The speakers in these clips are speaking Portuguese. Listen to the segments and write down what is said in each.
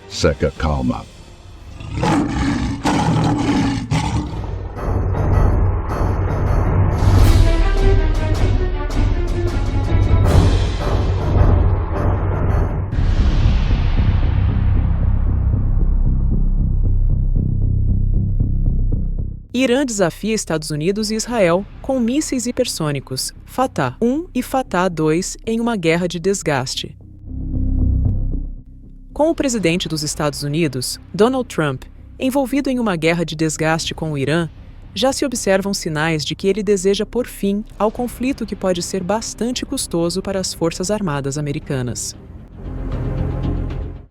Seca calma. Irã desafia Estados Unidos e Israel com mísseis hipersônicos Fatah-1 e Fatah-2 em uma guerra de desgaste. Com o presidente dos Estados Unidos, Donald Trump, envolvido em uma guerra de desgaste com o Irã, já se observam sinais de que ele deseja pôr fim ao conflito que pode ser bastante custoso para as Forças Armadas americanas.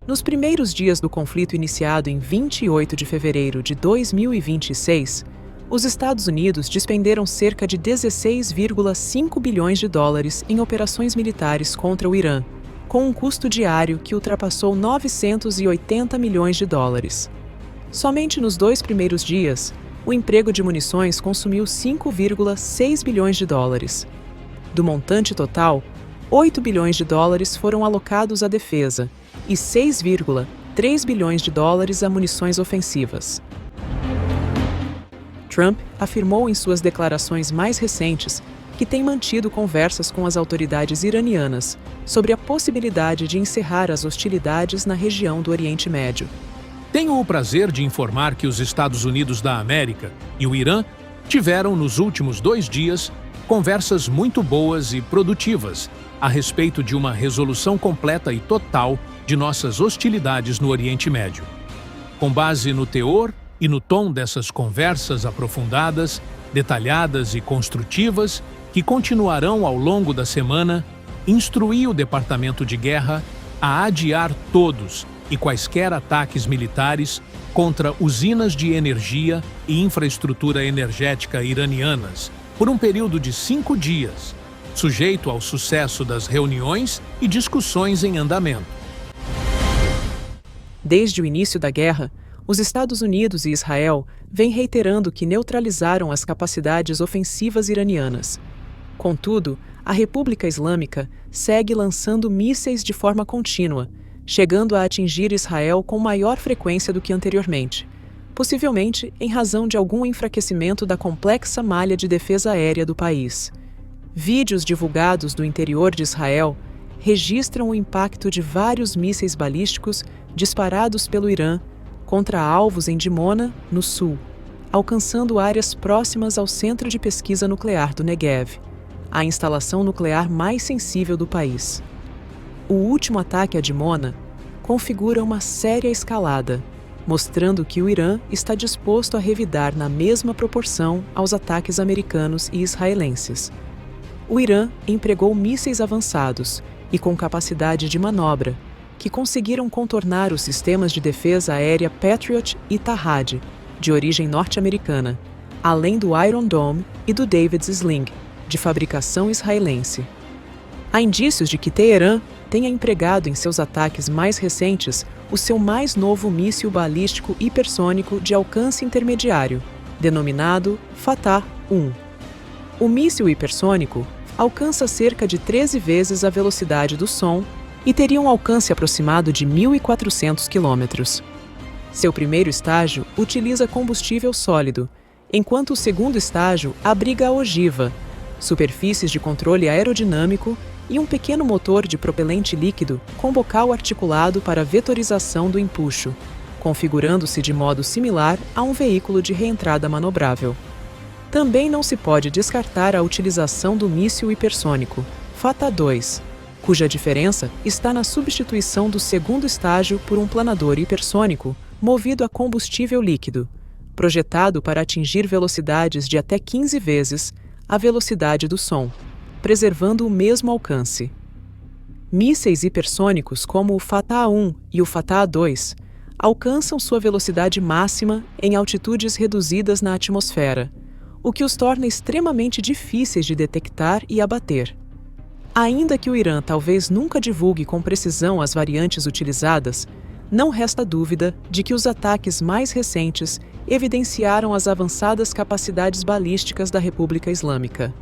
Nos primeiros dias do conflito iniciado em 28 de fevereiro de 2026, os Estados Unidos despenderam cerca de 16,5 bilhões de dólares em operações militares contra o Irã, com um custo diário que ultrapassou 980 milhões de dólares. Somente nos 2 primeiros dias, o emprego de munições consumiu 5,6 bilhões de dólares. Do montante total, 8 bilhões de dólares foram alocados à defesa e 6,3 bilhões de dólares a munições ofensivas. Trump afirmou em suas declarações mais recentes que tem mantido conversas com as autoridades iranianas sobre a possibilidade de encerrar as hostilidades na região do Oriente Médio. Tenho o prazer de informar que os Estados Unidos da América e o Irã tiveram, nos últimos 2 dias, conversas muito boas e produtivas a respeito de uma resolução completa e total de nossas hostilidades no Oriente Médio. Com base no teor e no tom dessas conversas aprofundadas, detalhadas e construtivas, que continuarão ao longo da semana, instruí o Departamento de Guerra a adiar todos e quaisquer ataques militares contra usinas de energia e infraestrutura energética iranianas por um período de 5 dias, sujeito ao sucesso das reuniões e discussões em andamento. Desde o início da guerra, os Estados Unidos e Israel vêm reiterando que neutralizaram as capacidades ofensivas iranianas. Contudo, a República Islâmica segue lançando mísseis de forma contínua, chegando a atingir Israel com maior frequência do que anteriormente, possivelmente em razão de algum enfraquecimento da complexa malha de defesa aérea do país. Vídeos divulgados do interior de Israel registram o impacto de vários mísseis balísticos disparados pelo Irã contra alvos em Dimona, no sul, alcançando áreas próximas ao Centro de Pesquisa Nuclear do Negev, a instalação nuclear mais sensível do país. O último ataque a Dimona configura uma séria escalada, mostrando que o Irã está disposto a revidar na mesma proporção aos ataques americanos e israelenses. O Irã empregou mísseis avançados e com capacidade de manobra, que conseguiram contornar os sistemas de defesa aérea Patriot e Tahad, de origem norte-americana, além do Iron Dome e do David's Sling, de fabricação israelense. Há indícios de que Teherã tenha empregado em seus ataques mais recentes o seu mais novo míssil balístico hipersônico de alcance intermediário, denominado Fatah-1. O míssil hipersônico alcança cerca de 13 vezes a velocidade do som e teria um alcance aproximado de 1.400 quilômetros. Seu primeiro estágio utiliza combustível sólido, enquanto o segundo estágio abriga a ogiva, superfícies de controle aerodinâmico e um pequeno motor de propelente líquido com bocal articulado para vetorização do empuxo, configurando-se de modo similar a um veículo de reentrada manobrável. Também não se pode descartar a utilização do míssil hipersônico, Fatah-2, cuja diferença está na substituição do segundo estágio por um planador hipersônico movido a combustível líquido, projetado para atingir velocidades de até 15 vezes a velocidade do som, preservando o mesmo alcance. Mísseis hipersônicos como o Fatah-1 e o Fatah-2 alcançam sua velocidade máxima em altitudes reduzidas na atmosfera, o que os torna extremamente difíceis de detectar e abater. Ainda que o Irã talvez nunca divulgue com precisão as variantes utilizadas, não resta dúvida de que os ataques mais recentes evidenciaram as avançadas capacidades balísticas da República Islâmica.